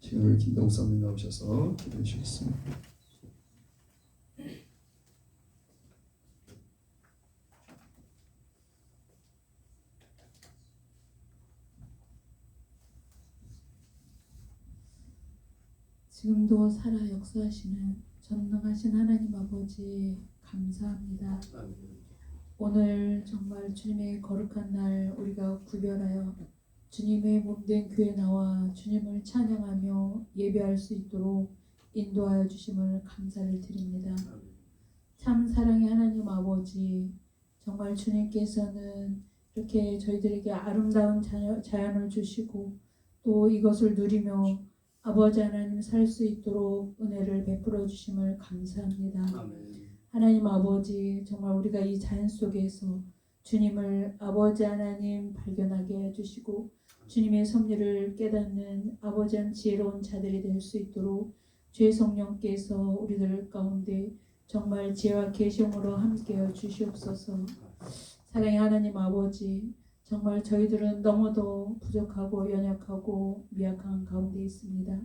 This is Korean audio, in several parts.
지금 김동섭님 나오셔서 기도해 주시겠습니다. 지금도 살아 역사하시는 전능하신 하나님 아버지 감사합니다. 오늘 정말 주님의 거룩한 날 우리가 구별하여 주님의 몸된 교회에 나와 주님을 찬양하며 예배할 수 있도록 인도하여 주심을 감사를 드립니다. 참 사랑의 하나님 아버지, 정말 주님께서는 이렇게 저희들에게 아름다운 자연을 주시고 또 이것을 누리며 아버지 하나님 살 수 있도록 은혜를 베풀어 주심을 감사합니다. 하나님 아버지, 정말 우리가 이 자연 속에서 주님을 아버지 하나님 발견하게 해주시고 주님의 섭리를 깨닫는 아버지 한 지혜로운 자들이 될 수 있도록 주의 성령께서 우리들 가운데 정말 지혜와 계시음으로 함께해 주시옵소서. 사랑의 하나님 아버지, 정말 저희들은 너무도 부족하고 연약하고 미약한 가운데 있습니다.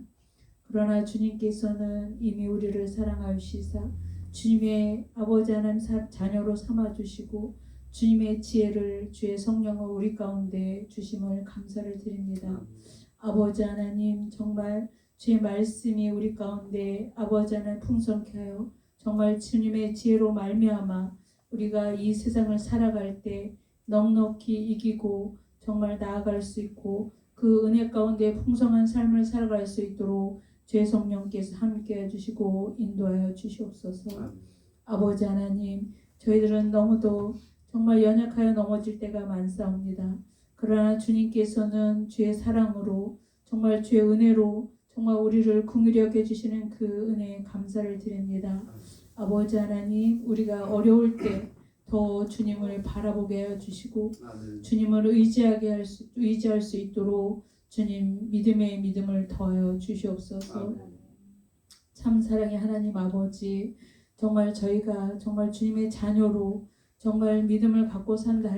그러나 주님께서는 이미 우리를 사랑하시사 주님의 아버지 하나님 자녀로 삼아주시고 주님의 지혜를 주의 성령을 우리 가운데 주심을 감사를 드립니다. 아버지 하나님, 정말 주의 말씀이 우리 가운데 아버지 하나님 풍성케 하여 정말 주님의 지혜로 말미암아 우리가 이 세상을 살아갈 때 넉넉히 이기고 정말 나아갈 수 있고 그 은혜 가운데 풍성한 삶을 살아갈 수 있도록 주의 성령께서 함께해 주시고 인도하여 주시옵소서. 아버지 하나님, 저희들은 너무도 정말 연약하여 넘어질 때가 많사옵니다. 그러나 주님께서는 주의 사랑으로 정말 주의 은혜로 정말 우리를 긍휼히 여겨주시는 그 은혜에 감사를 드립니다. 아버지 하나님, 우리가 어려울 때 더 주님을 바라보게 하여 주시고 주님을 의지할 수 있도록 주님 믿음의 믿음을 더하여 주시옵소서. 참 사랑의 하나님 아버지, 정말 저희가 정말 주님의 자녀로 정말 믿음을 갖고 산다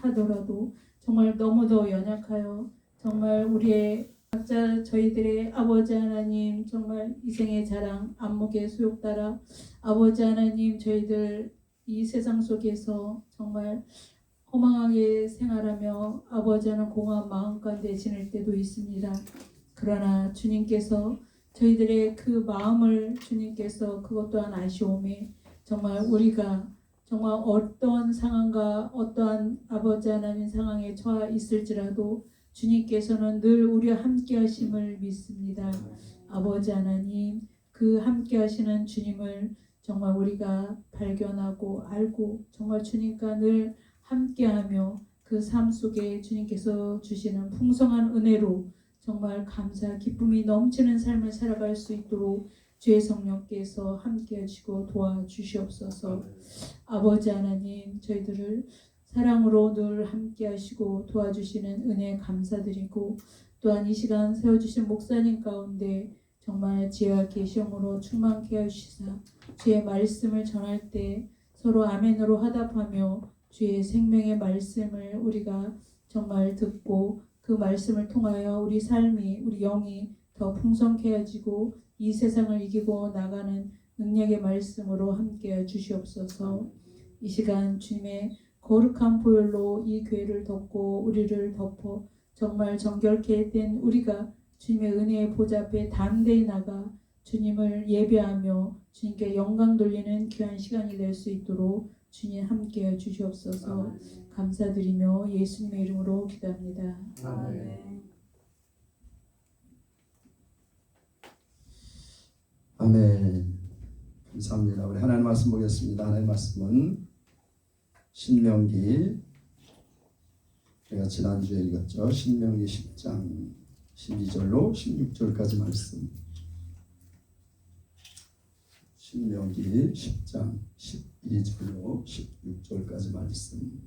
하더라도 정말 너무도 연약하여 정말 우리의 각자 저희들의 아버지 하나님 정말 이생의 자랑 안목의 수욕 따라 아버지 하나님 저희들 이 세상 속에서 정말 허망하게 생활하며 아버지 하나님 공허한 마음 가운데 지낼 때도 있습니다. 그러나 주님께서 저희들의 그 마음을 주님께서 그것 또한 아시오매 정말 우리가 정말 어떠한 상황과 어떠한 아버지 하나님 상황에 처해 있을지라도 주님께서는 늘 우리와 함께 하심을 믿습니다. 아버지 하나님, 그 함께 하시는 주님을 정말 우리가 발견하고 알고 정말 주님과 늘 함께하며 그 삶 속에 주님께서 주시는 풍성한 은혜로 정말 감사 기쁨이 넘치는 삶을 살아갈 수 있도록 주의 성령께서 함께 하시고 도와주시옵소서. 아버지 하나님, 저희들을 사랑으로 늘 함께 하시고 도와주시는 은혜 감사드리고 또한 이 시간 세워주신 목사님 가운데 정말 지혜와 계시음으로 충만케 하시사 주의 말씀을 전할 때 서로 아멘으로 화답하며 주의 생명의 말씀을 우리가 정말 듣고 그 말씀을 통하여 우리 삶이 우리 영이 더 풍성케 해지고 이 세상을 이기고 나가는 능력의 말씀으로 함께 주시옵소서. 이 시간 주님의 거룩한 보혈로 이 교회를 덮고 우리를 덮어 정말 정결케 된 우리가 주님의 은혜의 보좌 앞에 담대히 나가 주님을 예배하며 주님께 영광 돌리는 귀한 시간이 될 수 있도록 주님 함께해 주시옵소서. 감사드리며 예수님의 이름으로 기도합니다. 아멘. 아멘. 감사합니다. 우리 하나님 말씀 보겠습니다. 하나님 말씀은 신명기, 제가 지난주에 읽었죠. 신명기 10장 12절로 16절까지 말씀. 신명기 10장 12절로 16절까지 말씀.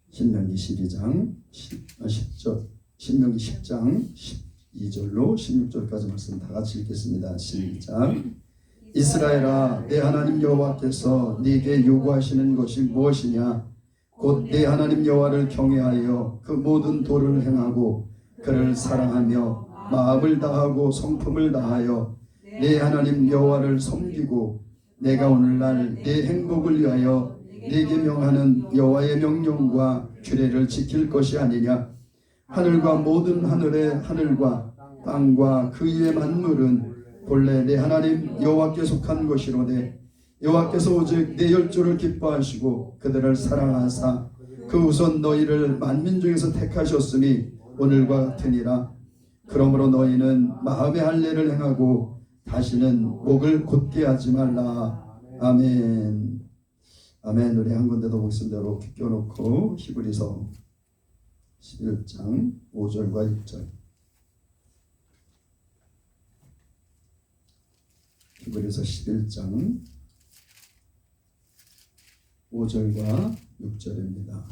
신명기 12장 10절, 신명기 10장 12절로 16절까지 말씀 다 같이 읽겠습니다. 시작. 이스라엘아, 내 하나님 여호와께서 네게 요구하시는 것이 무엇이냐? 곧 내 하나님 여호와를 경외하여 그 모든 도를 행하고 그를 사랑하며 마음을 다하고 성품을 다하여 내 하나님 여호와를 섬기고 내가 오늘날 내 행복을 위하여 네게 명하는 여호와의 명령과 규례를 지킬 것이 아니냐? 하늘과 모든 하늘의 하늘과 땅과 그 위의 만물은 본래 내 하나님 여호와께 속한 것이로되 여호와께서 오직 내 열조를 기뻐하시고 그들을 사랑하사 그 우선 너희를 만민 중에서 택하셨으니 오늘과 같으니라. 그러므로 너희는 마음의 할례를 행하고 다시는 목을 곧게 하지 말라. 아멘. 아멘. 우리 한 군데도 목숨대로 귀 껴놓고 히브리서 11장 5절과 6절. 히브리서 11장 5절과 6절입니다.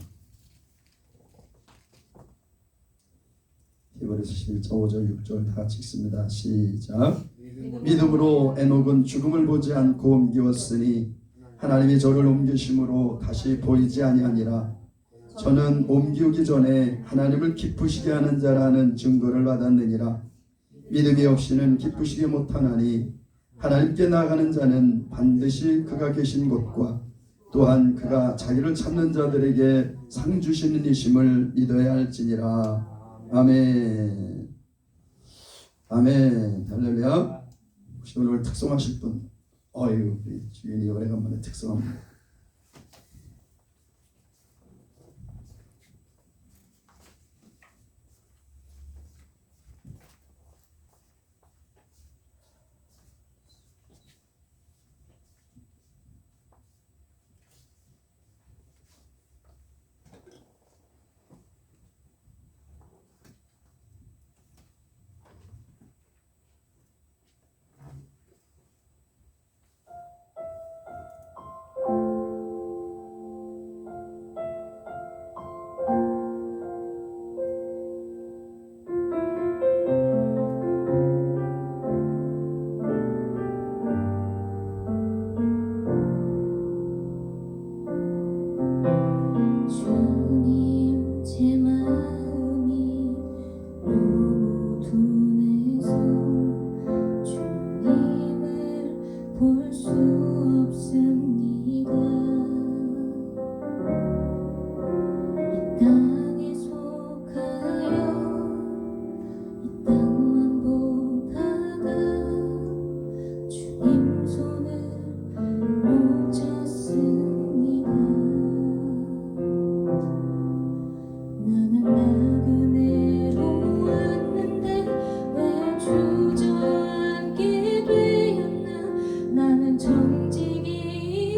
히브리서 11장 5절 6절 다 같이 읽습니다. 시작. 믿음으로 에녹은 죽음을 보지 않고 옮기었으니 하나님이 저를 옮기심으로 다시 보이지 아니하니라. 저는 옮기기 전에 하나님을 기쁘시게 하는 자라는 증거를 받았느니라. 믿음이 없이는 기쁘시게 못하나니 하나님께 나아가는 자는 반드시 그가 계신 곳과 또한 그가 자기를 찾는 자들에게 상 주시는 이심을 믿어야 할지니라. 아멘. 아멘. 할렐루야. 혹시 오늘 특송하실 분? 어유 우리 주인이 오래간만에 특송합니다. 주저앉게 되었나. 나는 정직이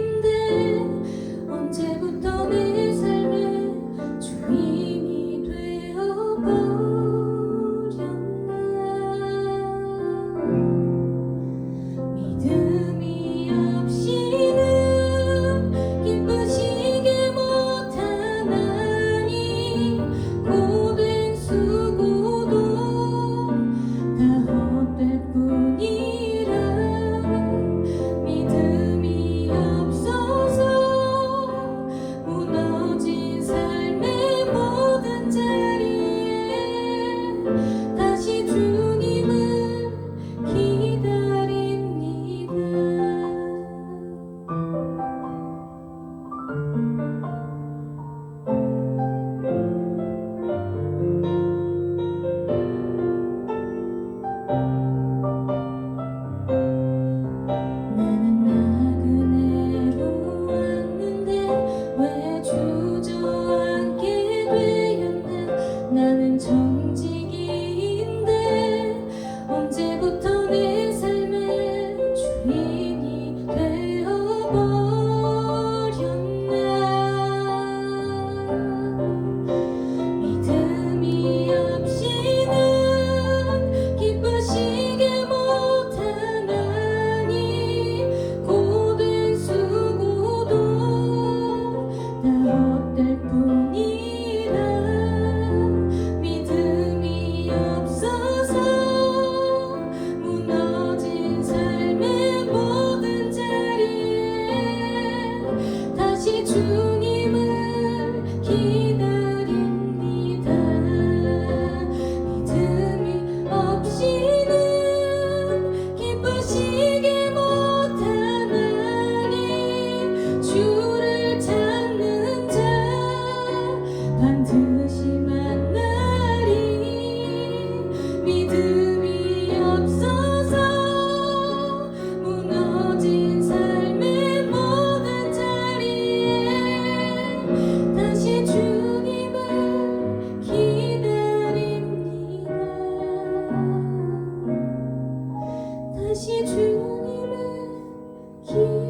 기다립니다.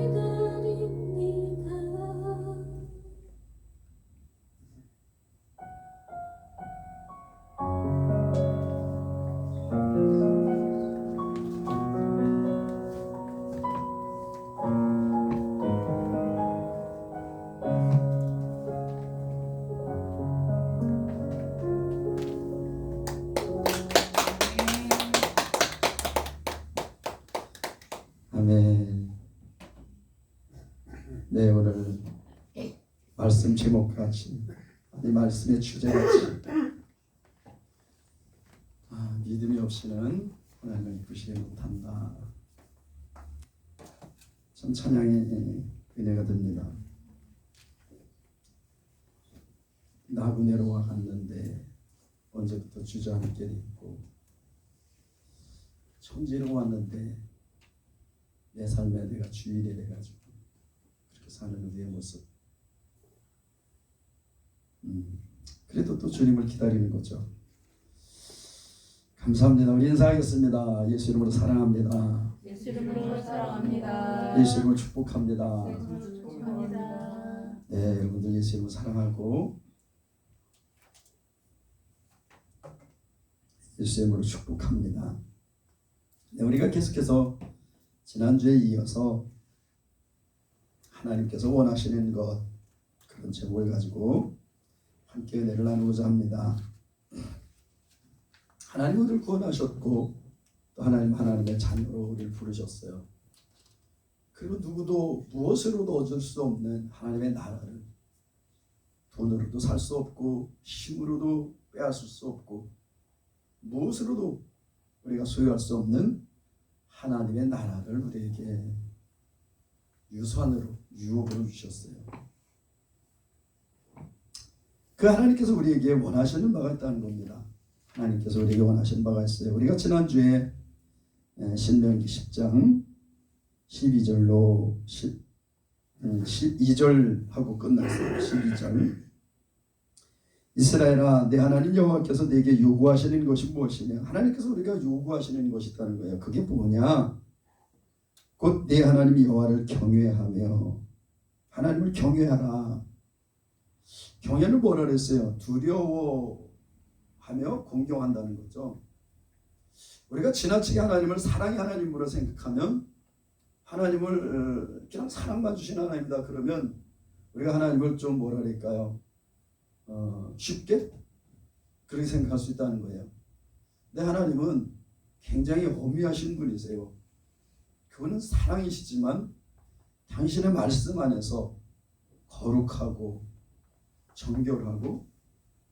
아멘. 네, 오늘 말씀 제목같이, 이 말씀의 주제같이, 믿음이 없이는 하나님을 구시지 못한다. 참 찬양의 은혜가 됩니다. 나그네로와 갔는데 언제부터 주저앉게 됐고, 천지로 왔는데 내 삶에 내가 주인이 돼가지고 그렇게 사는 우리의 모습. 그래도 또 주님을 기다리는 거죠. 감사합니다. 우리 인사하겠습니다. 예수 이름으로 사랑합니다. 예수 이름으로 사랑합니다. 예수 이름으로 축복합니다. 예수 이름으로 축복합니다. 네, 여러분들 예수 이름으로 사랑하고 예수 이름으로 축복합니다. 네, 우리가 계속해서 지난주에 이어서 하나님께서 원하시는 것, 그런 제목을 가지고 함께 은혜를 나누고자 합니다. 하나님 우리를 구원하셨고 또 하나님의 자녀로 우리를 부르셨어요. 그리고 누구도 무엇으로도 얻을 수 없는 하나님의 나라를 돈으로도 살 수 없고 힘으로도 빼앗을 수 없고 무엇으로도 우리가 소유할 수 없는 하나님의 나라를 우리에게 유산으로, 유업으로 주셨어요. 그 하나님께서 우리에게 원하시는 바가 있다는 겁니다. 하나님께서 우리에게 원하시는 바가 있어요. 우리가 지난주에 신명기 10장 12절로 12절 하고 끝났어요. 12절. 이스라엘아, 내 하나님 여호와께서 내게 요구하시는 것이 무엇이냐? 하나님께서 우리가 요구하시는 것이 있다는 거예요. 그게 뭐냐? 곧 내 하나님 여호와를 경외하며, 하나님을 경외하라. 경외는 뭐라 그랬어요? 두려워하며 공경한다는 거죠. 우리가 지나치게 하나님을 사랑의 하나님으로 생각하면, 하나님을 그냥 사랑만 주신 하나님이다 그러면 우리가 하나님을 좀 뭐라 그럴까요? 쉽게 그렇게 생각할 수 있다는 거예요. 근데 하나님은 굉장히 엄미하신 분이세요. 그분은 사랑이시지만 당신의 말씀 안에서 거룩하고 정결하고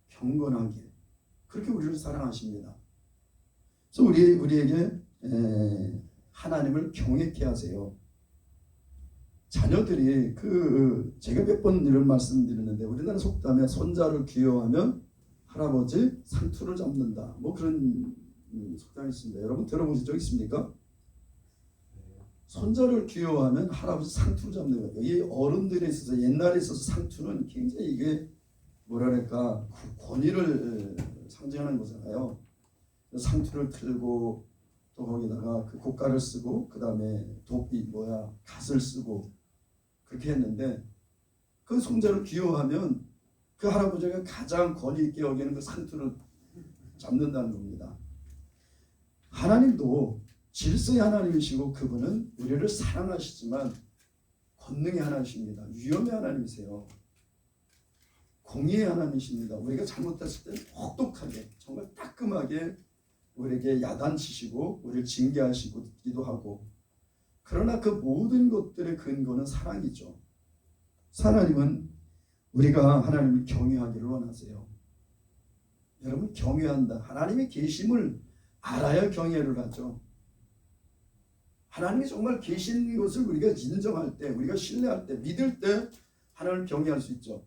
경건하게 그렇게 우리를 사랑하십니다. 그래서 우리에게 하나님을 경외케 하세요. 자녀들이 제가 몇 번 이런 말씀 드렸는데, 우리나라 속담에 손자를 귀여워하면 할아버지 상투를 잡는다, 뭐 그런 속담이 있습니다. 여러분 들어보신 적 있습니까? 손자를 귀여워하면 할아버지 상투를 잡는 거예요. 이 어른들에 있어서, 옛날에 있어서 상투는 굉장히 이게 뭐랄까 권위를 상징하는 거잖아요. 상투를 틀고 또 거기다가 그 고가를 쓰고 그 다음에 갓을 쓰고 그렇게 했는데, 그 손자를 귀여워하면 그 할아버지가 가장 권위 있게 여기는 그 상투를 잡는다는 겁니다. 하나님도 질서의 하나님이시고 그분은 우리를 사랑하시지만 권능의 하나님이십니다. 위엄의 하나님이세요. 공의의 하나님이십니다. 우리가 잘못했을 때 혹독하게 정말 따끔하게 우리에게 야단치시고 우리를 징계하시기도 하고, 그러나 그 모든 것들의 근거는 사랑이죠. 하나님은 우리가 하나님을 경외하기를 원하세요. 여러분, 경외한다. 하나님의 계심을 알아야 경외를 하죠. 하나님이 정말 계신 것을 우리가 인정할 때, 우리가 신뢰할 때, 믿을 때 하나님을 경외할 수 있죠.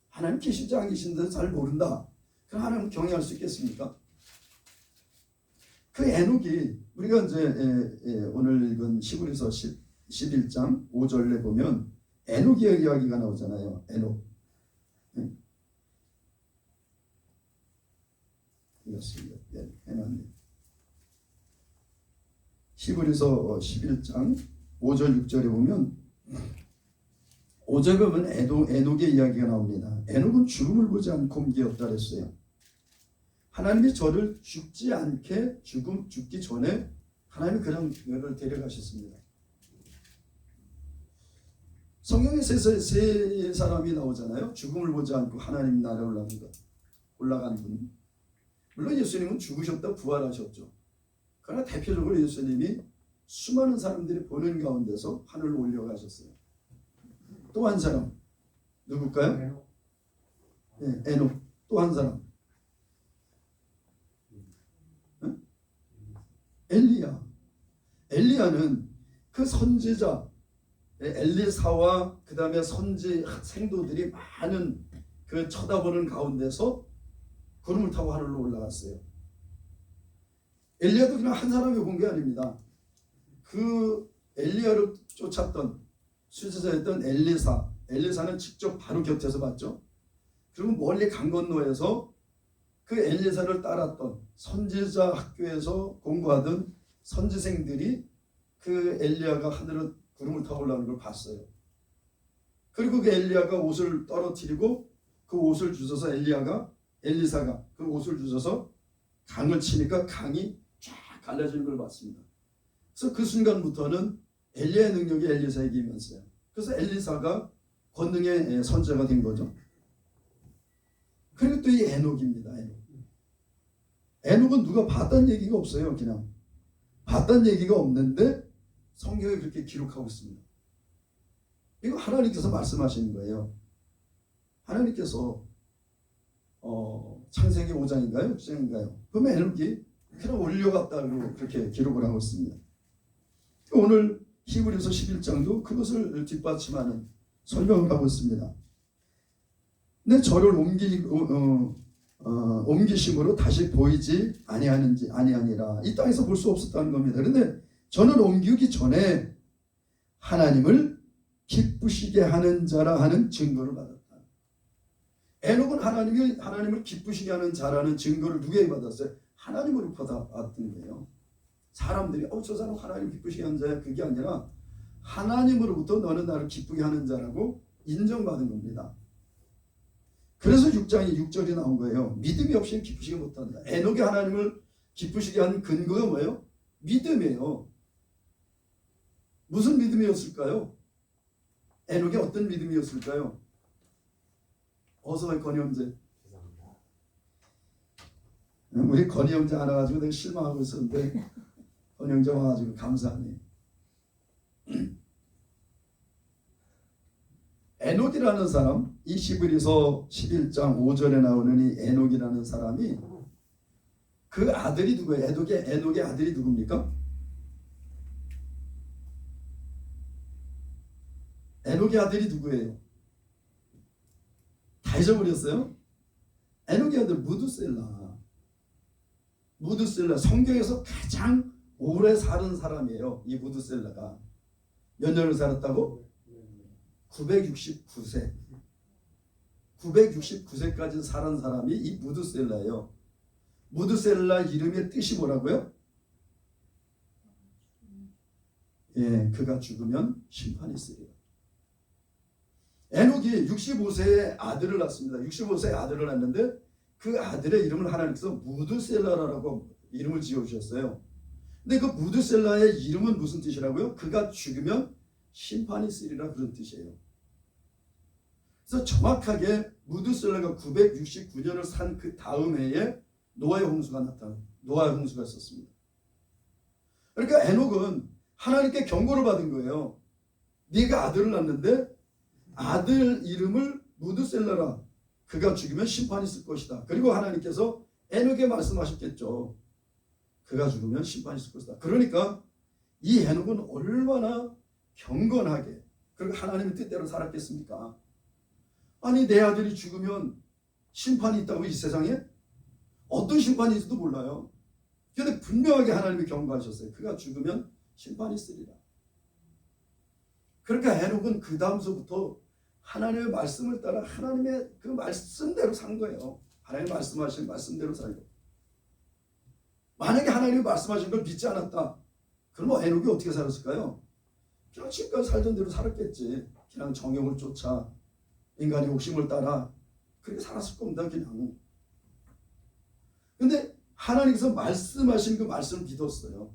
하나님 계신지 안 계신지 잘 모른다. 그럼 하나님을 경외할 수 있겠습니까? 그 에녹이 우리가 이제 오늘 읽은 시브리서 11장 5절에 보면 에녹의 이야기가 나오잖아요. 에녹. 이었습니다. 해놨네. 시브리서 11장 5절 6절에 보면 오절에 에녹의 이야기가 나옵니다. 에녹은 죽음을 보지 않고 옮기었다 그랬어요. 하나님이 저를 죽지 않게 죽기 전에 하나님이 그냥 저를 데려가셨습니다. 성경에 세 사람이 나오잖아요. 죽음을 보지 않고 하나님 나라에 올라간 분. 물론 예수님은 죽으셨다 부활하셨죠. 그러나 대표적으로 예수님이 수많은 사람들이 보는 가운데서 하늘로 올려가셨어요. 또 한 사람 누굴까요? 네, 에녹. 또 한 사람 엘리야. 엘리야는 그 선지자 엘리사와 그 다음에 선지 생도들이 많은 그 쳐다보는 가운데서 구름을 타고 하늘로 올라갔어요. 엘리야도 그냥 한 사람이 본 게 아닙니다. 그 엘리야를 쫓았던 수제자였던 엘리사는 직접 바로 곁에서 봤죠. 그리고 멀리 강 건너에서 그 엘리사를 따랐던 선지자 학교에서 공부하던 선지생들이 그 엘리야가 하늘로 구름을 타고 올라오는 걸 봤어요. 그리고 그 엘리야가 옷을 떨어뜨리고 그 옷을 주워서 엘리사가 그 옷을 주워서 강을 치니까 강이 쫙 갈라지는 걸 봤습니다. 그래서 그 순간부터는 엘리야의 능력이 엘리사에게 임했어요. 그래서 엘리사가 권능의 선지자가 된 거죠. 그리고 또 이 에녹입니다. 에녹은 누가 봤다는 얘기가 없어요. 그냥 봤다는 얘기가 없는데 성경에 그렇게 기록하고 있습니다. 이거 하나님께서 말씀하시는 거예요. 하나님께서 창세기 5장인가요? 6장인가요? 그러면 에녹이 그냥 올려갔다고 그렇게 기록을 하고 있습니다. 오늘 히브리서 11장도 그것을 뒷받침하는 설명을 하고 있습니다. 근데 저를 옮기심으로 다시 보이지 아니하니라. 이 땅에서 볼 수 없었다는 겁니다. 그런데 저는 옮기기 전에 하나님을 기쁘시게 하는 자라 하는 증거를 받았다. 에녹은 하나님을 기쁘시게 하는 자라는 증거를 누구에게 받았어요? 하나님으로부터 받았던 거예요. 사람들이 저 사람 하나님 기쁘시게 하는 자야, 그게 아니라 하나님으로부터 너는 나를 기쁘게 하는 자라고 인정받은 겁니다. 그래서 6장에 6절이 나온 거예요. 믿음이 없이는 기쁘시게 못한다. 에녹이 하나님을 기쁘시게 한 근거가 뭐예요? 믿음이에요. 무슨 믿음이었을까요? 에녹이 어떤 믿음이었을까요? 어서 건희 형제. 우리 건희 형제 하나 가지고 내가 실망하고 있었는데 건희 형제 와가지고 감사하네. 에녹이라는 사람, 이 히브리서 11장 5절에 나오는 이 에녹이라는 사람이 그 아들이 누구예요? 에녹의 아들이 누굽니까? 에녹의 아들이 누구예요? 다 잊어버렸어요? 에녹의 아들 무드셀라. 성경에서 가장 오래 사는 사람이에요. 이 무드셀라가 몇 년을 살았다고? 969세. 969세까지 살은 사람이 이 무드셀라예요. 무드셀라 이름의 뜻이 뭐라고요? 예, 그가 죽으면 심판이 있으리라. 에녹이 65세에 아들을 낳습니다. 65세에 아들을 낳는데 그 아들의 이름을 하나님께서 무드셀라라고 이름을 지어주셨어요. 근데 그 무드셀라의 이름은 무슨 뜻이라고요? 그가 죽으면 심판이 있으리라, 그런 뜻이에요. 그래서 정확하게 무드셀라가 969년을 산 그 다음 해에 노아의 홍수가 있었습니다. 그러니까 에녹은 하나님께 경고를 받은 거예요. 네가 아들을 낳는데 아들 이름을 무드셀라라. 그가 죽으면 심판이 있을 것이다. 그리고 하나님께서 에녹에 말씀하셨겠죠. 그가 죽으면 심판이 있을 것이다. 그러니까 이 에녹은 얼마나 경건하게 그리고 하나님의 뜻대로 살았겠습니까? 아니, 내 아들이 죽으면 심판이 있다고, 이 세상에? 어떤 심판이 있을지도 몰라요. 그런데 분명하게 하나님이 경고하셨어요. 그가 죽으면 심판이 있으리라. 그러니까 에녹은 그 다음서부터 하나님의 말씀을 따라 하나님의 그 말씀대로 산 거예요. 하나님 말씀하신 말씀대로 살고. 만약에 하나님이 말씀하신 걸 믿지 않았다. 그럼 에녹이 어떻게 살았을까요? 그냥 지금까지 살던 대로 살았겠지. 그냥 정욕을 쫓아 인간의 욕심을 따라 그렇게 살았을 겁니다. 그냥. 근데 하나님께서 말씀하신 그 말씀을 믿었어요.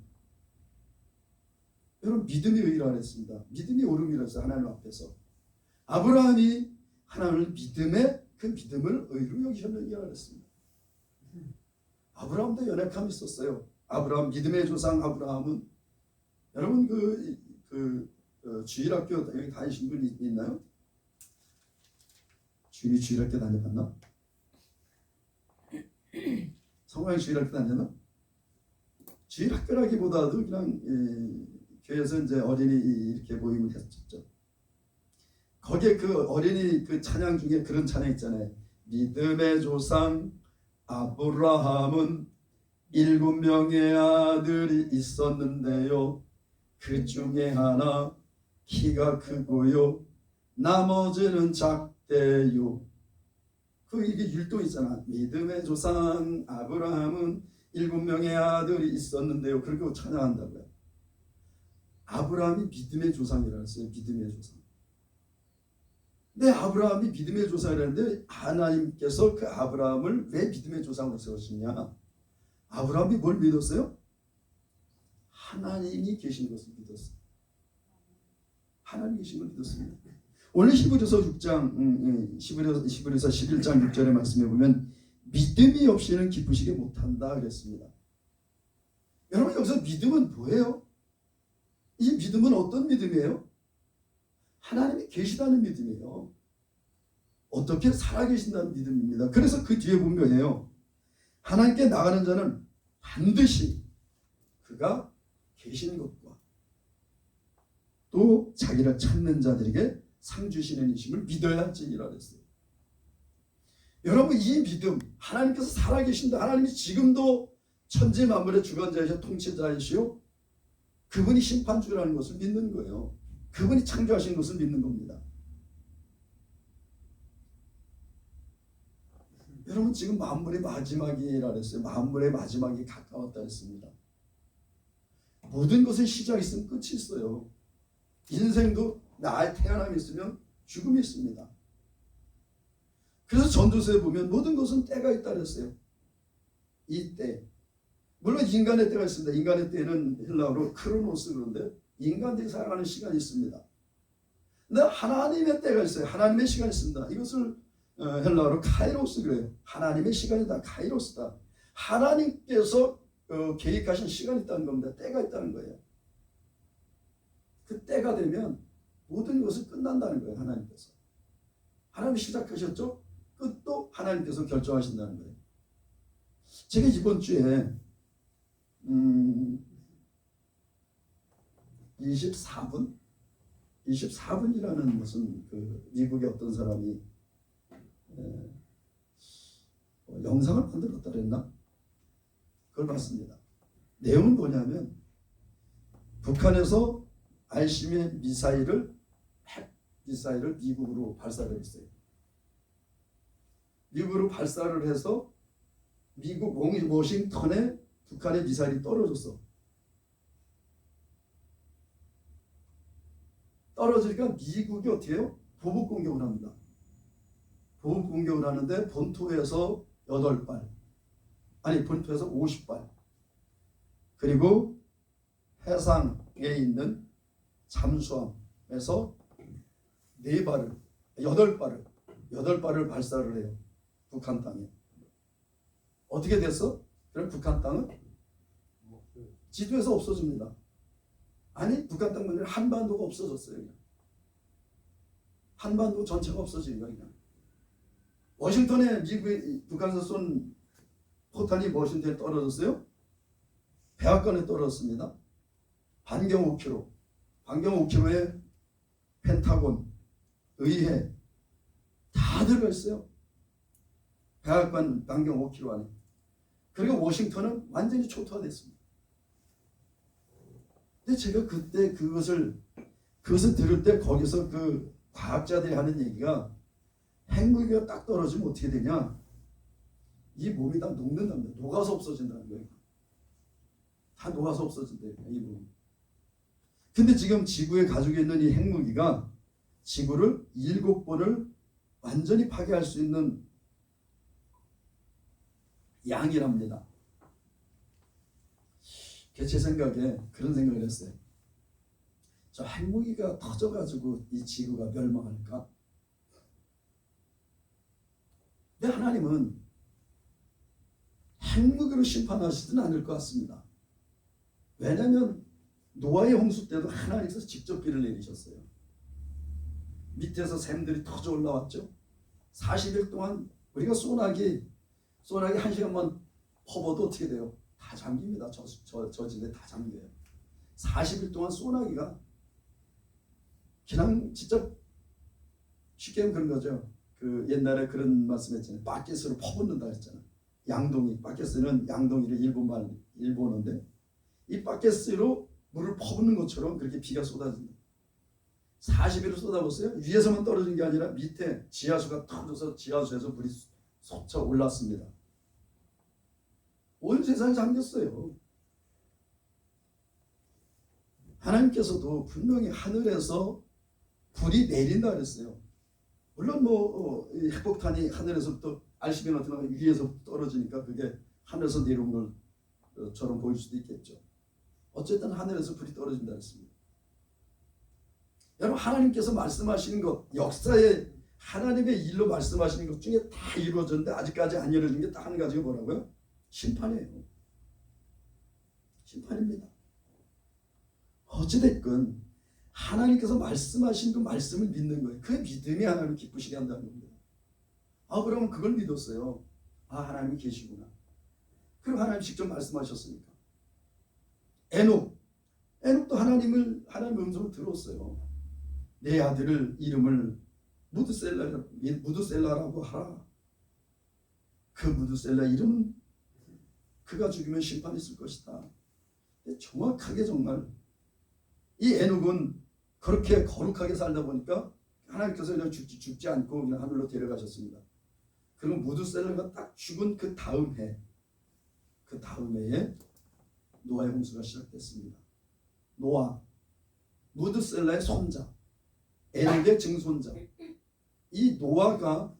여러분 믿음이 의라 그랬습니다. 믿음이 옳음이라 했어요. 하나님 앞에서. 아브라함이 하나님을 그 믿음을 의로 여기셨느니라 그랬습니다. 아브라함도 연약함이 있었어요. 아브라함 믿음의 조상 아브라함은 여러분 주일학교 여기 다니신 분 있나요? 주일학교 다녀봤나? 성화형 주일학교 다녔나? 주일학교라기보다도 그냥 교회에서 이제 어린이 이렇게 모임을 했었죠. 거기에 그 어린이 그 찬양 중에 그런 찬양 있잖아요. 믿음의 조상 아브라함은 7명의 아들이 있었는데요. 그 중에 하나 키가 크고요. 나머지는 작대요. 이게 율동 있잖아. 믿음의 조상 아브라함은 7명의 아들이 있었는데요. 그렇게 찬양한다고요. 아브라함이 믿음의 조상이라고 했어요. 믿음의 조상. 근데 아브라함이 믿음의 조상이라는데 하나님께서 그 아브라함을 왜 믿음의 조상으로 세우시냐? 아브라함이 뭘 믿었어요? 하나님이 계신 것을 믿었어요. 하나님 계신 걸 믿었습니다. 오늘 히브리서 6장, 히브리서 11장 6절의 말씀에 보면 믿음이 없이는 기쁘시게 못한다 그랬습니다. 여러분 여기서 믿음은 뭐예요? 이 믿음은 어떤 믿음이에요? 하나님이 계시다는 믿음이에요. 어떻게 살아계신다는 믿음입니다. 그래서 그 뒤에 보면 뭐예요? 하나님께 나가는 자는 반드시 그가 계신 것과 또 자기를 찾는 자들에게 상 주시는 이심을 믿어야 할지니라 그랬어요. 여러분 이 믿음, 하나님께서 살아계신다. 하나님이 지금도 천지 만물의 주관자이시오 통치자이시오 그분이 심판주라는 것을 믿는 거예요. 그분이 창조하신 것을 믿는 겁니다. 여러분 지금 만물의 마지막이라 그랬어요. 만물의 마지막이 가까웠다 했습니다. 모든 것의 시작이 있으면 끝이 있어요. 인생도 나의 태어남이 있으면 죽음이 있습니다. 그래서 전도서에 보면 모든 것은 때가 있다 그랬어요. 이 때. 물론 인간의 때가 있습니다. 인간의 때는 헬라어로 크로노스 그런데 인간들이 살아가는 시간이 있습니다. 근데 하나님의 때가 있어요. 하나님의 시간이 있습니다. 이것을 헬라어로 카이로스 그래요. 하나님의 시간이다. 카이로스다. 하나님께서 계획하신 시간이 있다는 겁니다. 때가 있다는 거예요. 그 때가 되면 모든 것이 끝난다는 거예요. 하나님께서. 하나님이 시작하셨죠? 끝도 하나님께서 결정하신다는 거예요. 제가 이번 주에 24분이라는 무슨 미국의 어떤 사람이 영상을 만들었다 그랬나? 그걸 봤습니다. 내용은 뭐냐면 북한에서 ICBM 핵 미사일을 미국으로 발사를 했어요. 미국으로 발사를 해서 미국 워싱턴에 북한의 미사일이 떨어졌어. 떨어지니까 미국이 어떻게 해요? 보복 공격을 합니다. 보복 공격을 하는데 본토에서 8발, 본토에서 50발, 그리고 해상에 있는 잠수함에서 8발을 발사를 해요. 북한 땅에. 어떻게 됐어? 그럼 북한 땅은 지도에서 없어집니다. 북한 땅만 아니라 한반도가 없어졌어요. 그냥. 한반도 전체가 없어진 거예요. 그냥. 워싱턴에 북한에서 쏜 포탄이 워싱턴에 떨어졌어요. 백악관에 떨어졌습니다. 반경 5km. 반경 5km에 펜타곤, 의회 다 들어가 있어요. 백악관 반경 5km 안에. 그리고 워싱턴은 완전히 초토화됐습니다. 근데 제가 그때 그것을 들을 때 거기서 그 과학자들이 하는 얘기가 핵무기가 딱 떨어지면 어떻게 되냐? 이 몸이 다 녹는답니다. 녹아서 없어진다는 거예요. 다 녹아서 없어진대요. 이 몸. 근데 지금 지구에 가지고 있는 이 핵무기가 지구를 7번을 완전히 파괴할 수 있는 양이랍니다. 제 생각에 그런 생각을 했어요. 저 핵무기가 터져가지고 이 지구가 멸망할까? 근데 하나님은 핵무기로 심판하시지는 않을 것 같습니다. 왜냐하면 노아의 홍수 때도 하나님께서 직접 비를 내리셨어요. 밑에서 샘들이 터져 올라왔죠. 40일 동안 우리가 소나기 1시간만 퍼봐도 어떻게 돼요? 다 잠깁니다. 저 집에 다 잠겨요. 40일 동안 소나기가 그냥 진짜 쉽게 하면 그런 거죠. 그 옛날에 그런 말씀했잖아요. 바켓으로 퍼붓는다 했잖아요. 양동이, 바켓스는 양동이를 일본어인데 이 바켓스로 물을 퍼붓는 것처럼 그렇게 비가 쏟아진다. 40일을 쏟아보세요. 위에서만 떨어진 게 아니라 밑에 지하수가 터져서 지하수에서 물이 솟아 올랐습니다. 온 세상이 잠겼어요. 하나님께서도 분명히 하늘에서 불이 내린다 그랬어요. 물론 핵폭탄이 하늘에서부터 RCB 같은 거 위에서 떨어지니까 그게 하늘에서 내려온 것처럼 보일 수도 있겠죠. 어쨌든 하늘에서 불이 떨어진다 했습니다. 여러분, 하나님께서 말씀하시는 것, 역사에 하나님의 일로 말씀하시는 것 중에 다 이루어졌는데 아직까지 안 이루어진 게 딱 한 가지가 뭐라고요? 심판이에요. 심판입니다. 어찌됐건 하나님께서 말씀하신 그 말씀을 믿는 거예요. 그 믿음이 하나님을 기쁘시게 한다는 겁니다. 그러면 그걸 믿었어요. 하나님이 계시구나. 그리고 하나님 직접 말씀하셨으니까. 에녹도 하나님의 음성을 들었어요. 내 아들을 이름을 무드셀라라고 하라. 그 무드셀라 이름은 그가 죽이면 심판이 있을 것이다. 정확하게 정말 이 에녹은 그렇게 거룩하게 살다 보니까 하나님께서 그냥 죽지 않고 그냥 하늘로 데려가셨습니다. 그리고 무드셀라가 딱 죽은 그 다음 해에 노아의 홍수가 시작됐습니다. 노아, 무드셀라의 손자, 에녹의 증손자. 이 노아가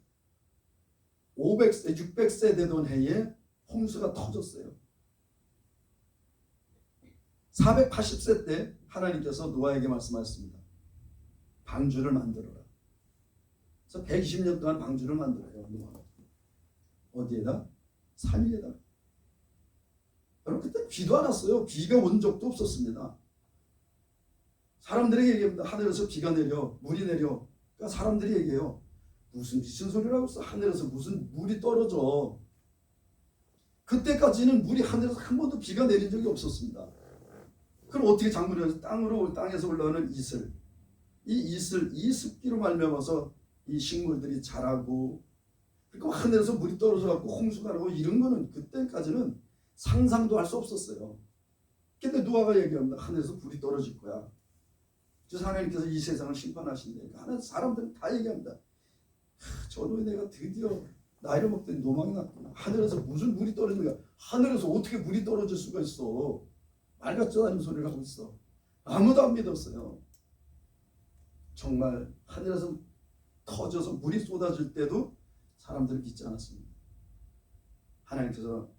600세 되던 해에 홍수가 터졌어요. 480세 때 하나님께서 노아에게 말씀하셨습니다. 방주를 만들어라. 그래서 120년 동안 방주를 만들어요. 노아가. 어디에다? 산 위에다. 여러분, 그때 비도 안 왔어요. 비가 온 적도 없었습니다. 사람들에게 얘기합니다. 하늘에서 비가 내려, 물이 내려. 그러니까 사람들이 얘기해요. 무슨 미친 소리라고 했어. 하늘에서 무슨 물이 떨어져. 그때까지는 물이 하늘에서 한 번도 비가 내린 적이 없었습니다. 그럼 어떻게 작물이 해서 땅에서 올라오는 이슬, 이 습기로 말미암아서 이 식물들이 자라고, 그리고 하늘에서 물이 떨어져 갖고 홍수가 나고 이런 거는 그때까지는 상상도 할 수 없었어요. 근데 노아가 얘기합니다. 하늘에서 불이 떨어질 거야. 그래서 하나님께서 이 세상을 심판하신다니까. 하는 사람들은 다 얘기합니다. 저도 내가 드디어 나이를 먹더니 노망이 났구나. 하늘에서 무슨 물이 떨어지는 거야. 하늘에서 어떻게 물이 떨어질 수가 있어. 말 같지도 않은 소리를 하고 있어. 아무도 안 믿었어요. 정말 하늘에서 터져서 물이 쏟아질 때도 사람들은 믿지 않았습니다. 하나님께서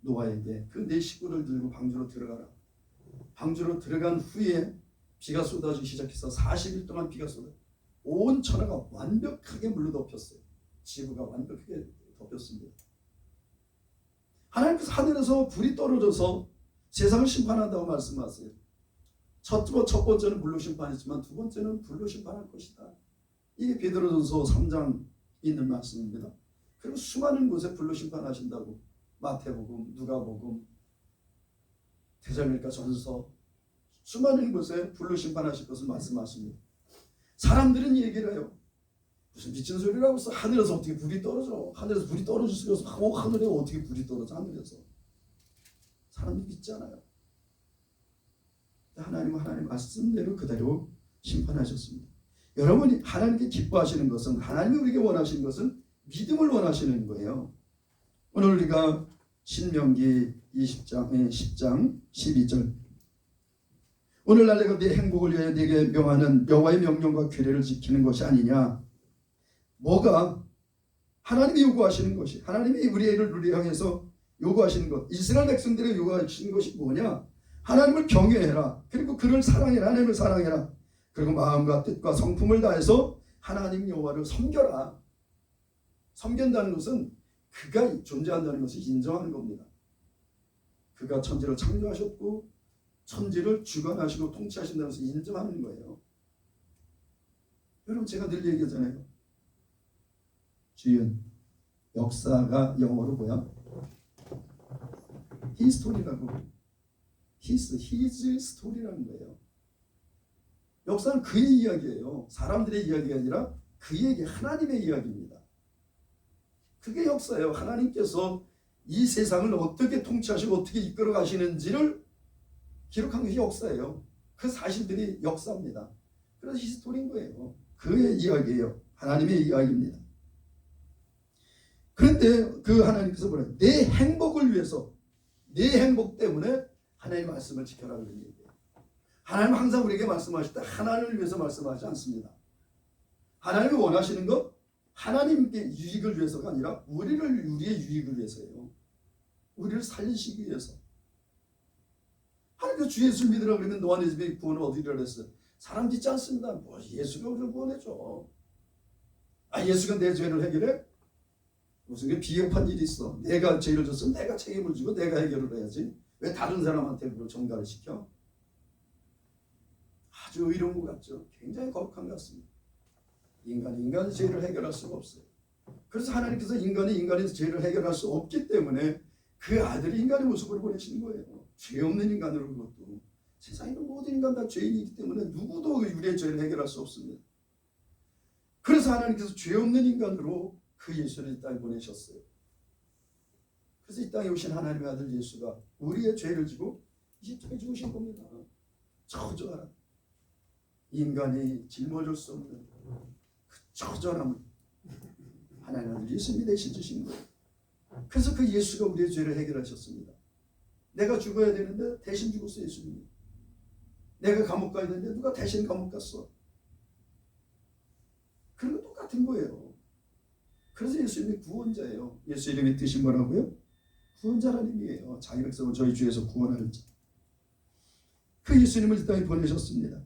노아에게 그 네 식구를 들고 방주로 들어가라. 방주로 들어간 후에 비가 쏟아지기 시작해서 40일 동안 비가 쏟아 온 천하가 완벽하게 물로 덮였어요. 지구가 완벽하게 덮였습니다. 하나님께서 하늘에서 불이 떨어져서 세상을 심판한다고 말씀하세요. 첫 번째는 물로 심판했지만 두 번째는 불로 심판할 것이다. 이게 베드로전서 3장 있는 말씀입니다. 그리고 수많은 곳에 불로 심판하신다고 마태복음, 누가복음, 대사밀가 전서 수많은 곳에 불로 심판하실 것을 말씀하십니다. 사람들은 이 얘기를 해요. 무슨 미친 소리라고 해서 하늘에서 어떻게 불이 떨어져? 하늘에서 불이 떨어질 수가 없어. 하늘에 어떻게 불이 떨어져? 하늘에서. 사람들이 믿지 않아요. 하나님은 하나님 말씀대로 그대로 심판하셨습니다. 여러분이 하나님께 기뻐하시는 것은, 하나님이 우리에게 원하시는 것은 믿음을 원하시는 거예요. 오늘 우리가 신명기 10장 12절 오늘날 내가 네 행복을 위하여 네게 명하는 여호와의 명령과 규례를 지키는 것이 아니냐. 뭐가 하나님이 요구하시는 것이, 하나님이 우리를 향해서 요구하시는 것, 이스라엘 백성들이 요구하시는 것이 뭐냐. 하나님을 경외해라. 그리고 그를 사랑해라. 하나님을 사랑해라. 그리고 마음과 뜻과 성품을 다해서 하나님 여호와를 섬겨라. 섬긴다는 것은 그가 존재한다는 것을 인정하는 겁니다. 그가 천지를 창조하셨고 천지를 주관하시고 통치하신다는 것을 인정하는 거예요. 여러분, 제가 늘 얘기하잖아요. 주연, 역사가 영어로 뭐야? 히스토리라고. his story라는 거예요. 역사는 그의 이야기예요. 사람들의 이야기가 아니라 그에게 하나님의 이야기입니다. 그게 역사예요. 하나님께서 이 세상을 어떻게 통치하시고 어떻게 이끌어 가시는지를 기록한 것이 역사예요. 그 사실들이 역사입니다. 그래서 히스토리인 거예요. 그의 이야기예요. 하나님의 이야기입니다. 그런데 그 하나님께서 뭐래요? 내 행복을 위해서, 내 행복 때문에 하나님의 말씀을 지켜라 그런 얘기예요. 하나님은 항상 우리에게 말씀하실 때 하나님을 위해서 말씀하지 않습니다. 하나님이 원하시는 것, 하나님께 유익을 위해서가 아니라 우리의 유익을 위해서예요. 우리를 살리시기 위해서. 하나님께서 주 예수를 믿으라 그러면 너와 네 집에 구원을 얻으리라 그랬어요. 사람 믿지 않습니다. 뭐 예수가 우리를 구원해줘. 예수가 내 죄를 해결해? 무슨 비겁한 일이 있어. 내가 죄를 졌으면 내가 책임을 지고 내가 해결을 해야지. 왜 다른 사람한테 그걸 전가를 시켜? 아주 의로운 것 같죠. 굉장히 거룩한 것 같습니다. 인간의 죄를 해결할 수가 없어요. 그래서 하나님께서 인간의 죄를 해결할 수 없기 때문에 그 아들이 인간의 모습으로 보내시는 거예요. 죄 없는 인간으로. 그것도 세상에 있는 모든 인간 다 죄인이기 때문에 누구도 우리의 죄를 해결할 수 없습니다. 그래서 하나님께서 죄 없는 인간으로 그 예수를 이 땅에 보내셨어요. 그래서 이 땅에 오신 하나님의 아들 예수가 우리의 죄를 지고 이 땅에 죽으신 겁니다. 처절한 인간이 짊어질 수 없는 그 처절함을 하나님의 아들 예수님이 대신 주신 거예요. 그래서 그 예수가 우리의 죄를 해결하셨습니다. 내가 죽어야 되는데 대신 죽었어 예수님이. 내가 감옥 가야 되는데 누가 대신 감옥 갔어. 그런 거 똑같은 거예요. 그래서 예수님이 구원자예요. 예수 이름의 뜻이 뭐라고요? 구원자라는 의미예요. 자기 백성을 저희 주에서 구원할 자. 그 예수님을 이 땅에 보내셨습니다.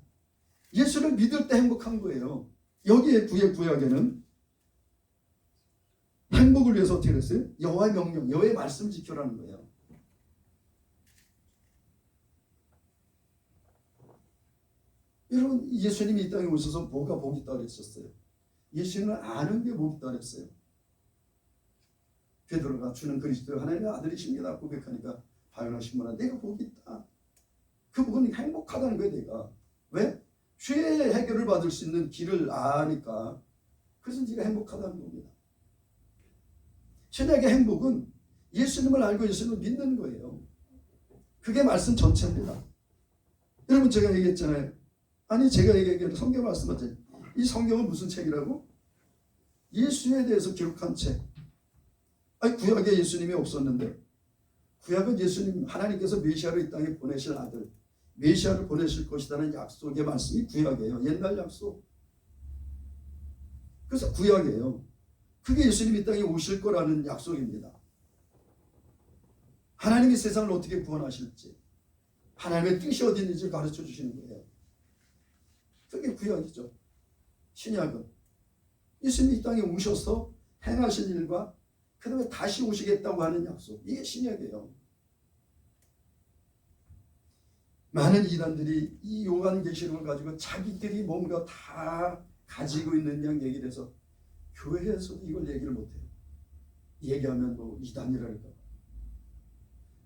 예수를 믿을 때 행복한 거예요. 여기에 구약에는 행복을 위해서 어떻게 했어요? 여호와의 명령, 여호와의 말씀을 지켜라는 거예요. 여러분, 예수님이 이 땅에 오셔서 뭐가 복이 있다고 그랬었어요? 예수님은 아는 게 복이 있다고 그랬어요. 베드로가 주는 그리스도 하나님의 아들이십니다 고백하니까 바요나 시몬아 내가 복이 있다. 그 복은 행복하다는 거예요. 내가. 왜? 죄의 해결을 받을 수 있는 길을 아니까. 그래서 네가 행복하다는 겁니다. 신약의 행복은 예수님을 알고 예수님을 믿는 거예요. 그게 말씀 전체입니다. 여러분, 제가 얘기했잖아요. 제가 얘기한 성경 말씀하잖아요. 이 성경은 무슨 책이라고? 예수에 대해서 기록한 책. 구약에 예수님이 없었는데, 구약은 예수님, 하나님께서 메시아를 이 땅에 보내실 아들, 메시아를 보내실 것이라는 약속의 말씀이 구약이에요. 옛날 약속. 그래서 구약이에요. 그게 예수님이 이 땅에 오실 거라는 약속입니다. 하나님이 세상을 어떻게 구원하실지, 하나님의 뜻이 어디 있는지 가르쳐 주시는 거예요. 그게 구약이죠. 신약은 예수님이 이 땅에 오셔서 행하신 일과 그 다음에 다시 오시겠다고 하는 약속, 이게 신약이에요. 많은 이단들이 이 요한계시록을 가지고 자기들이 뭔가 다 가지고 있는 양 얘기를 해서 교회에서도 이걸 얘기를 못해요. 얘기하면 뭐 이단이랄까.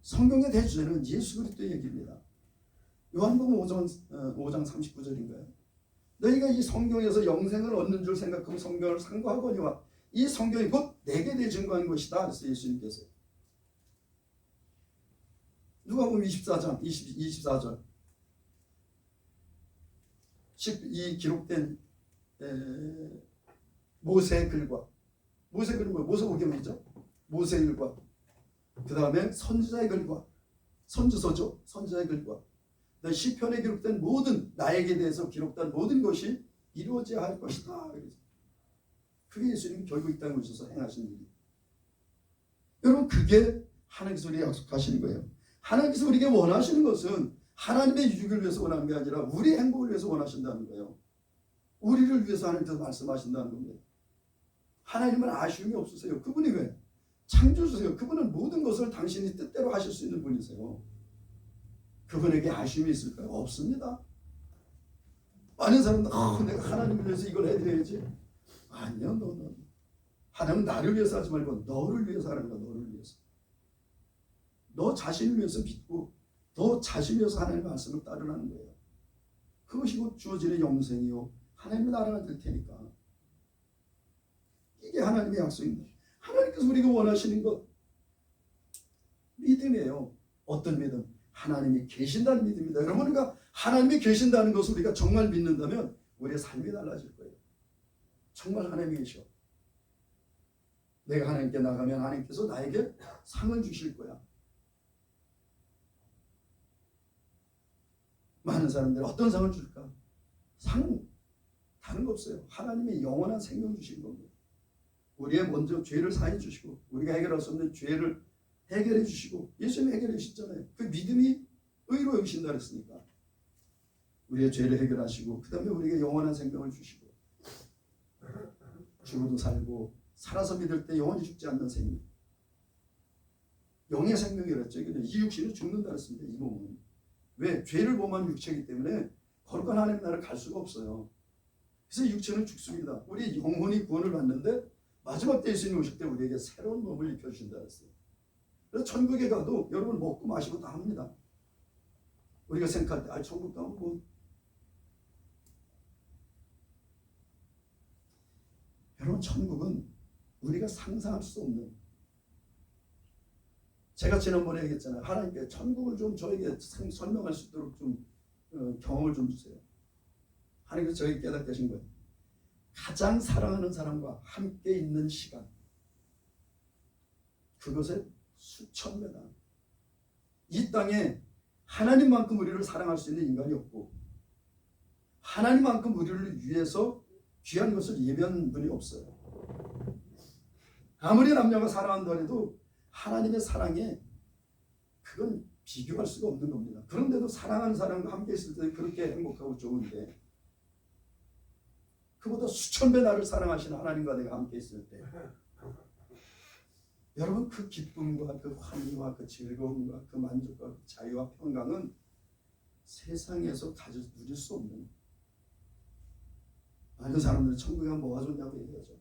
성경의 대주제는 예수 그리스도의 얘기입니다. 요한복음 5장 39절인가요? 너희가 이 성경에서 영생을 얻는 줄 생각하고 성경을 상고하거니와 이 성경이 곧 내게 내 증거한 것이다. 그래서 예수님께서 누가복음 24장 24절 이 기록된 모세의 글과 모세의 글은 뭐예요? 모세오경이죠. 모세의 글과 그 다음에 선지자의 글과 선지서죠. 선지자의 글과 시편에 기록된 모든 나에게 대해서 기록된 모든 것이 이루어져야 할 것이다. 그게 예수님이 결국 이 땅에 오셔서 행하신 일이에요. 여러분 그게 하나님께서 우리에게 약속하시는 거예요. 하나님께서 우리에게 원하시는 것은 하나님의 유익을 위해서 원하는 게 아니라 우리 행복을 위해서 원하신다는 거예요. 우리를 위해서 하나님께서 말씀하신다는 겁니다. 하나님은 아쉬움이 없으세요. 그분이 왜? 창조주세요. 그분은 모든 것을 당신이 뜻대로 하실 수 있는 분이세요. 그분에게 아쉬움이 있을까요? 없습니다. 많은 사람들 내가 하나님을 위해서 이걸 해드려야지. 아니요. 너. 하나님은 나를 위해서 하지 말고 너를 위해서 하는 거야. 너를 위해서. 너 자신을 위해서 믿고 너 자신을 위해서 하나님의 말씀을 따르라는 거예요. 그것이 곧 주어지는 영생이요 하나님의 나라가 될 테니까. 이게 하나님의 약속입니다. 하나님께서 우리가 원하시는 것 믿음이에요. 어떤 믿음? 하나님이 계신다는 믿음입니다. 여러분 우리가 하나님이 계신다는 것을 우리가 정말 믿는다면 우리의 삶이 달라질 거예요. 정말 하나님이 계셔. 내가 하나님께 나가면 하나님께서 나에게 상을 주실 거야. 많은 사람들이 어떤 상을 줄까? 상 다른 거 없어요. 하나님이 영원한 생명 주신 겁니다. 우리의 먼저 죄를 사해 주시고 우리가 해결할 수 없는 죄를 해결해 주시고 예수님이 해결해 주셨잖아요. 그 믿음이 의로 여기신다 그랬으니까 우리의 죄를 해결하시고 그 다음에 우리에게 영원한 생명을 주시고 죽어도 살고 살아서 믿을 때 영원히 죽지 않는 생명, 영의 생명이랬죠. 이 육신은 죽는다 그랬습니다. 이 몸은. 왜? 죄를 범한 육체이기 때문에 거룩한 하나님 나라를 갈 수가 없어요. 그래서 육체는 죽습니다. 우리 영혼이 구원을 받는데 마지막 때 예수님 오실 때 우리에게 새로운 몸을 입혀주신다 그랬어요. 그래서 천국에 가도 여러분 먹고 마시고 다 합니다. 우리가 생각할 때 천국 가면 뭐 여러분 천국은 우리가 상상할 수 없는, 제가 지난번에 얘기했잖아요. 하나님께 천국을 좀 저에게 설명할 수 있도록 좀 경험을 좀 주세요. 하나님께서 저에게 깨닫게 하신 거예요. 가장 사랑하는 사람과 함께 있는 시간, 그것에 수천 배다. 이 땅에 하나님만큼 우리를 사랑할 수 있는 인간이 없고 하나님만큼 우리를 위해서 귀한 것을 예배한 분이 없어요. 아무리 남녀가 사랑한다 해도 하나님의 사랑에 그건 비교할 수가 없는 겁니다. 그런데도 사랑하는 사람과 함께 있을 때 그렇게 행복하고 좋은데 그보다 수천 배 나를 사랑하시는 하나님과 내가 함께 있을 때 여러분 그 기쁨과 그 환희와 그 즐거움과 그 만족과 그 자유와 평강은 세상에서 누릴 수 없는, 많은 사람들은 천국에 가면 뭐가 좋냐고 얘기하죠.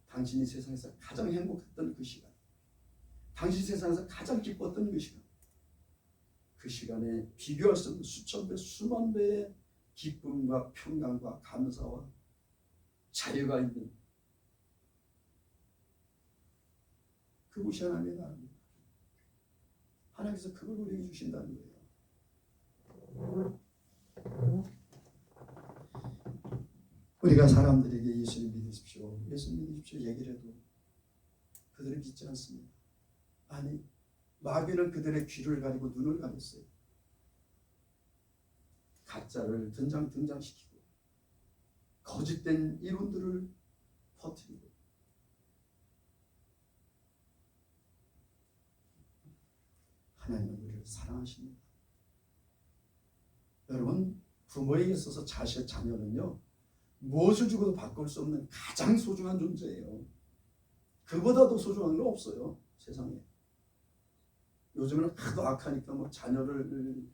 당신이 세상에서 가장 행복했던 그 시간, 당신이 세상에서 가장 기뻤던 그 시간, 그 시간에 비교할 수 없는 수천 배 수만 배의 기쁨과 평강과 감사와 자유가 있는 그것이 하나님의 나라입니다. 하나님께서 그걸 우리에게 주신다는 거예요. 우리가 사람들에게 예수님 믿으십시오, 예수님 믿으십시오 얘기를 해도 그들은 믿지 않습니다. 아니, 마귀는 그들의 귀를 가리고 눈을 가렸어요. 가짜를 등장시키고 거짓된 이론들을 퍼뜨리고 하나님은 우리를 사랑하십니다. 여러분, 부모에게 있어서 자녀는요 무엇을 주고도 바꿀 수 없는 가장 소중한 존재예요. 그보다 더 소중한 건 없어요, 세상에. 요즘은 하도 악하니까 뭐 자녀를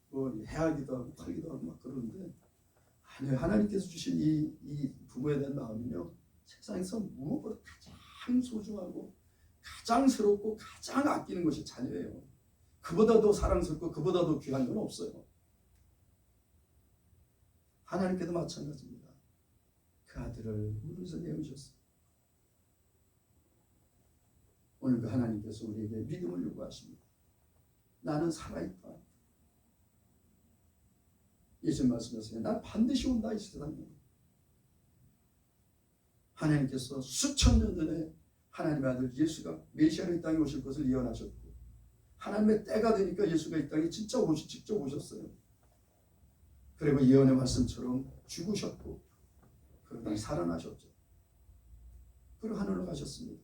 뭐 해하기도 하고 팔기도 하고 막 그러는데, 아니요, 하나님께서 주신 이 부모에 대한 마음은요 세상에서 무엇보다 가장 소중하고 가장 새롭고 가장 아끼는 것이 자녀예요. 그보다 더 사랑스럽고 그보다 더 귀한 건 없어요. 하나님께도 마찬가지입니다. 그 아들을 우리 위해서 내어주셨어요. 오늘 그 하나님께서 우리에게 믿음을 요구하십니다. 나는 살아있다. 예수님 말씀하세요. 난 반드시 온다 이 세상에. 하나님께서 수천 년 전에 하나님의 아들 예수가 메시아로 이 땅에 오실 것을 예언하셨고 하나님의 때가 되니까 예수가 이 땅에 진짜 직접 오셨어요. 그리고 예언의 말씀처럼 죽으셨고 그러다 살아나셨죠. 그리고 하늘로 가셨습니다.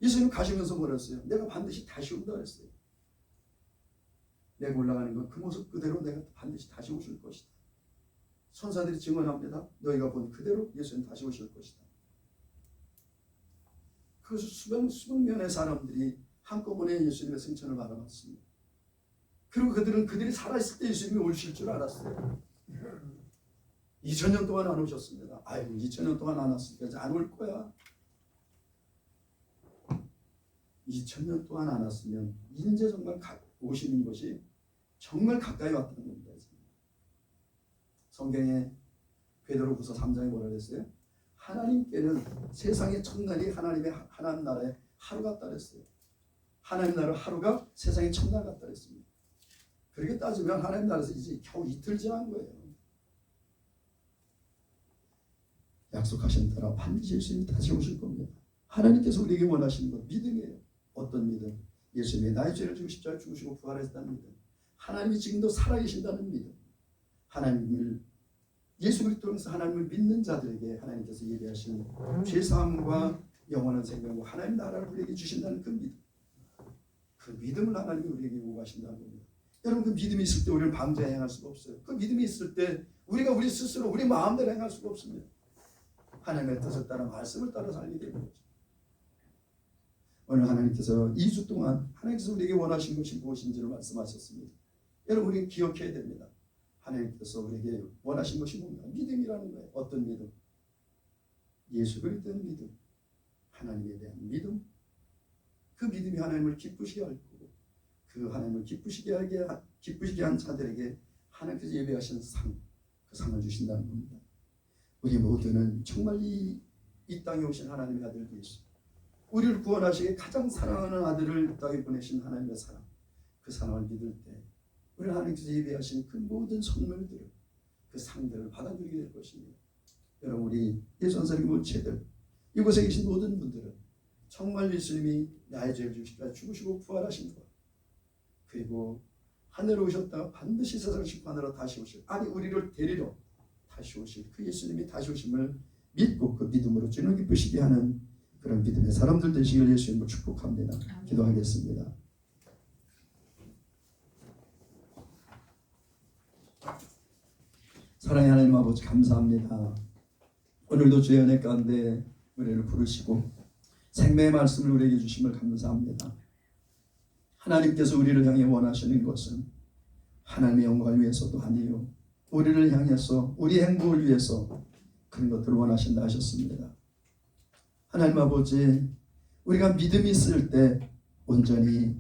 예수님 가시면서 뭐랬어요? 내가 반드시 다시 온다 그랬어요. 내가 올라가는 건 그 모습 그대로 내가 반드시 다시 오실 것이다. 천사들이 증언합니다. 너희가 본 그대로 예수님 다시 오실 것이다. 그래서 수백 명의 사람들이 한꺼번에 예수님의 승천을 바라봤습니다. 그리고 그들이 살아있을 때 예수님이 오실 줄 알았어요. 2000년 동안 안 오셨습니다. 아이고 2000년 동안 안 왔으니까 이제 안 올 거야. 2000년 동안 안 왔으면 이제 정말 오시는 것이 정말 가까이 왔다는 겁니다. 성경에 베드로후서 3장에 뭐라 그랬어요? 하나님께는 세상의 첫날이 하나님 나라의 하루 같다 그랬어요. 하나님 나라 하루가 세상의 첫날 같다 그랬습니다. 그렇게 따지면 하나님 나라에서 이제 겨우 이틀 지난 거예요. 약속하신 따라 반드시 예수님이 다시 오실 겁니다. 하나님께서 우리에게 원하시는 건 믿음이에요. 어떤 믿음? 예수님이 나의 죄를 지고 십자가에 죽으시고 부활하셨다는 믿음. 하나님이 지금도 살아계신다는 믿음. 하나님을 예수 그리스도를 통해서 하나님을 믿는 자들에게 하나님께서 예비하신 죄사함과 영원한 생명과 하나님 나라를 우리에게 주신다는 그 믿음. 그 믿음을 하나님이 우리에게 요구하신다는 겁니다. 여러분 그 믿음이 있을 때 우리는 방자 행할 수가 없어요. 그 믿음이 있을 때 우리가 우리 스스로 우리 마음대로 행할 수가 없습니다. 하나님의 뜻을 따라 말씀을 따라 살게 되는 거죠. 오늘 하나님께서 2주 동안 하나님께서 우리에게 원하신 것이 무엇인지를 말씀하셨습니다. 여러분 우리는 기억해야 됩니다. 하나님께서 우리에게 원하신 것이 뭔가? 믿음이라는 거예요. 어떤 믿음? 예수 그리스도의 믿음, 하나님에 대한 믿음. 그 믿음이 하나님을 기쁘시게 할 거고 그 하나님을 기쁘시게 한 자들에게 하나님께서 예배하신 상, 그 상을 주신다는 겁니다. 우리 모두는 정말 이 땅에 오신 하나님의 아들 예수, 우리를 구원하시기에 가장 사랑하는 아들을 이 땅에 보내신 하나님의 사랑, 그 사랑을 믿을 때 우리는 하나님께서 예배하신 그 모든 선물들을, 그 상들을 받아들이게 될 것입니다. 여러분 우리 예수선생님 모체들, 이곳에 계신 모든 분들은 정말 예수님이 나의 죄를 지우시고 죽으시고 부활하신 것, 그리고 하늘에 오셨다가 반드시 세상을 심판하러 다시 오실, 아니 우리를 데리러 다시 오실 그 예수님이 다시 오심을 믿고 그 믿음으로 주님 기쁘시게 하는 그런 믿음의 사람들 되시길 예수님을 축복합니다. 기도하겠습니다. 사랑의 하나님 아버지 감사합니다. 오늘도 주의 은혜 가운데 우리를 부르시고 생명의 말씀을 우리에게 주심을 감사합니다. 하나님께서 우리를 향해 원하시는 것은 하나님의 영광을 위해서도 아니요 우리를 향해서 우리 행복을 위해서 그런 것들을 원하신다 하셨습니다. 하나님 아버지, 우리가 믿음이 있을 때 온전히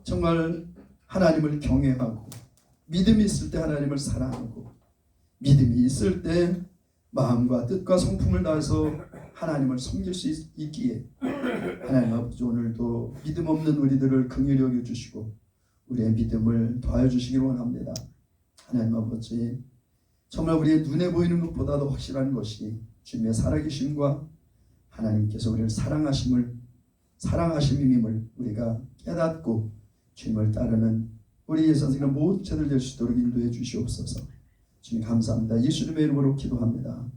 정말 하나님을 경외하고 믿음이 있을 때 하나님을 사랑하고 믿음이 있을 때 마음과 뜻과 성품을 다해서 하나님을 섬길 수 있기에 하나님 아버지 오늘도 믿음 없는 우리들을 긍휼히 여겨주시고 우리의 믿음을 더하여 주시길 원합니다. 하나님 아버지, 정말 우리의 눈에 보이는 것보다도 확실한 것이 주님의 살아계심과 하나님께서 우리를 사랑하심임을 우리가 깨닫고 주님을 따르는 우리 예수 선생님 모든 죄들 될 수 있도록 인도해 주시옵소서. 주님 감사합니다. 예수님의 이름으로 기도합니다.